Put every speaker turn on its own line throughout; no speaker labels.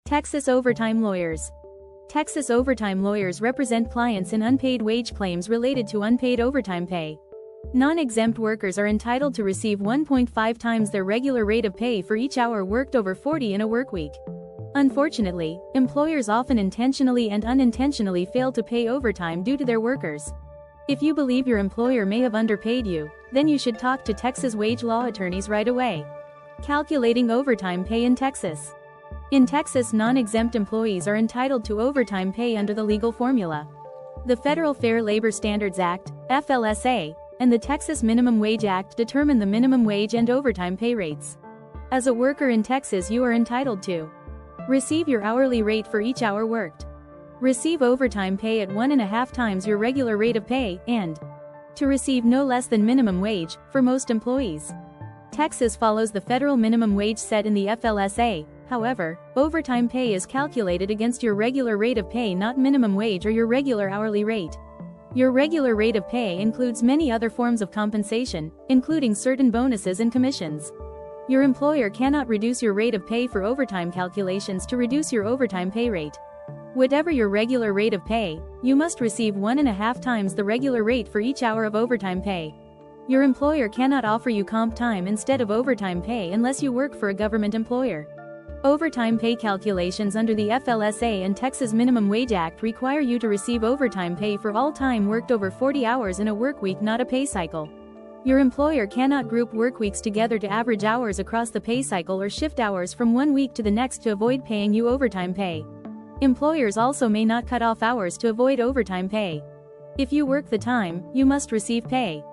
Texas overtime lawyers. Texas overtime lawyers represent clients in unpaid wage claims related to unpaid overtime pay. Non-exempt workers are entitled to receive 1.5 times their regular rate of pay for each hour worked over 40 in a workweek. Unfortunately, employers often intentionally and unintentionally fail to pay overtime due to their workers. If you believe your employer may have underpaid you, then you should talk to Texas wage law attorneys right away. Calculating overtime pay in Texas. In Texas, non-exempt employees are entitled to overtime pay under the legal formula. The Federal Fair Labor Standards Act, FLSA, and the Texas Minimum Wage Act determine the minimum wage and overtime pay rates. As a worker in Texas, you are entitled to receive your hourly rate for each hour worked, receive overtime pay at 1.5 times your regular rate of pay, and to receive no less than minimum wage for most employees. Texas follows the federal minimum wage set in the FLSA. However, overtime pay is calculated against your regular rate of pay, not minimum wage or your regular hourly rate. Your regular rate of pay includes many other forms of compensation, including certain bonuses and commissions. Your employer cannot reduce your rate of pay for overtime calculations to reduce your overtime pay rate. Whatever your regular rate of pay, you must receive 1.5 times the regular rate for each hour of overtime pay. Your employer cannot offer you comp time instead of overtime pay unless you work for a government employer. Overtime pay calculations under the FLSA and Texas Minimum Wage Act require you to receive overtime pay for all time worked over 40 hours in a workweek, not a pay cycle. Your employer cannot group workweeks together to average hours across the pay cycle or shift hours from one week to the next to avoid paying you overtime pay. Employers also may not cut off hours to avoid overtime pay. If you work the time, you must receive pay.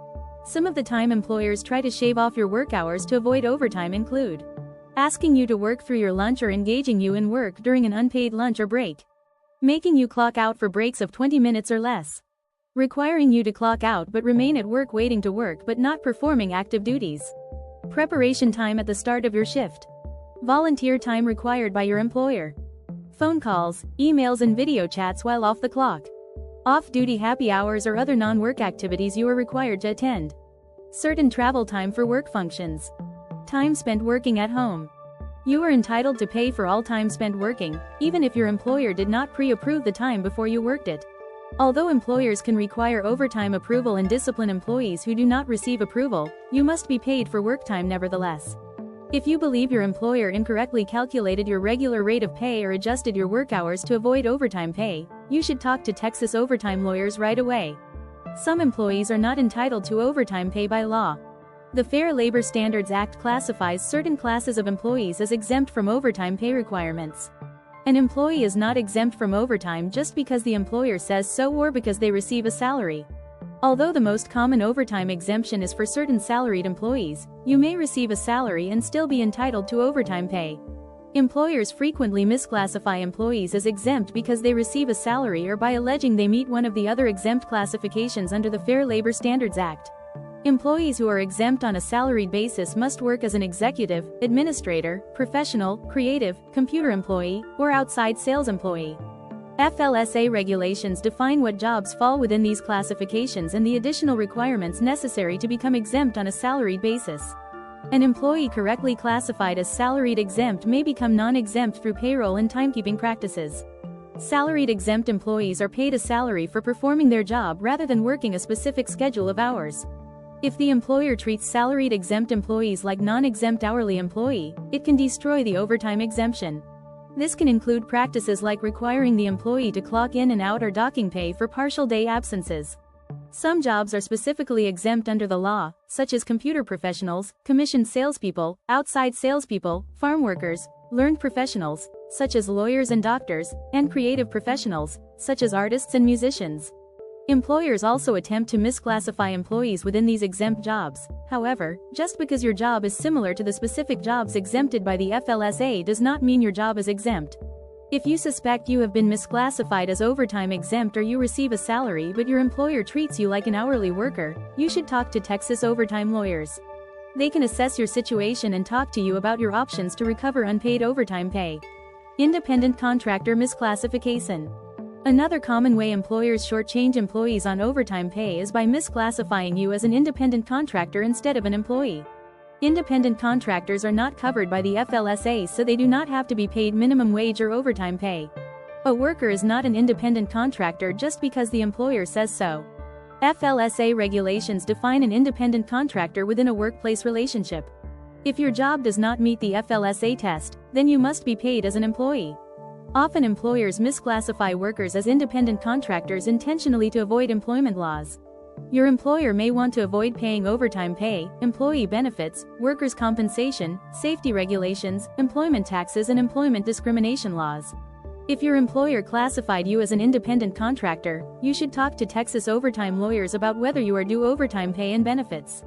Some of the time employers try to shave off your work hours to avoid overtime include asking you to work through your lunch or engaging you in work during an unpaid lunch or break, making you clock out for breaks of 20 minutes or less, requiring you to clock out but remain at work waiting to work but not performing active duties, preparation time at the start of your shift, volunteer time required by your employer, phone calls, emails and video chats while off the clock, off-duty happy hours or other non-work activities you are required to attend, certain travel time for work functions, time spent working at home. You are entitled to pay for all time spent working, even if your employer did not pre-approve the time before you worked it. Although employers can require overtime approval and discipline employees who do not receive approval, you must be paid for work time nevertheless. If you believe your employer incorrectly calculated your regular rate of pay or adjusted your work hours to avoid overtime pay, you should talk to Texas overtime lawyers right away. Some employees are not entitled to overtime pay by law. The Fair Labor Standards Act classifies certain classes of employees as exempt from overtime pay requirements. An employee is not exempt from overtime just because the employer says so or because they receive a salary. Although the most common overtime exemption is for certain salaried employees, you may receive a salary and still be entitled to overtime pay. Employers frequently misclassify employees as exempt because they receive a salary or by alleging they meet one of the other exempt classifications under the Fair Labor Standards Act. Employees who are exempt on a salaried basis must work as an executive, administrator, professional, creative, computer employee, or outside sales employee. FLSA regulations define what jobs fall within these classifications and the additional requirements necessary to become exempt on a salaried basis. An employee correctly classified as salaried exempt may become non-exempt through payroll and timekeeping practices. Salaried exempt employees are paid a salary for performing their job rather than working a specific schedule of hours. If the employer treats salaried exempt employees like non-exempt hourly employee, it can destroy the overtime exemption. This can include practices like requiring the employee to clock in and out or docking pay for partial day absences. Some jobs are specifically exempt under the law, such as computer professionals, commissioned salespeople, outside salespeople, farm workers, learned professionals, such as lawyers and doctors, and creative professionals, such as artists and musicians. Employers also attempt to misclassify employees within these exempt jobs. However, just because your job is similar to the specific jobs exempted by the FLSA does not mean your job is exempt. If you suspect you have been misclassified as overtime exempt or you receive a salary but your employer treats you like an hourly worker, you should talk to Texas overtime lawyers. They can assess your situation and talk to you about your options to recover unpaid overtime pay. Independent contractor misclassification. Another common way employers shortchange employees on overtime pay is by misclassifying you as an independent contractor instead of an employee. Independent contractors are not covered by the FLSA, so they do not have to be paid minimum wage or overtime pay. A worker is not an independent contractor just because the employer says so. FLSA regulations define an independent contractor within a workplace relationship. If your job does not meet the FLSA test, then you must be paid as an employee. Often employers misclassify workers as independent contractors intentionally to avoid employment laws. Your employer may want to avoid paying overtime pay, employee benefits, workers' compensation, safety regulations, employment taxes, and employment discrimination laws. If your employer classified you as an independent contractor, you should talk to Texas overtime lawyers about whether you are due overtime pay and benefits.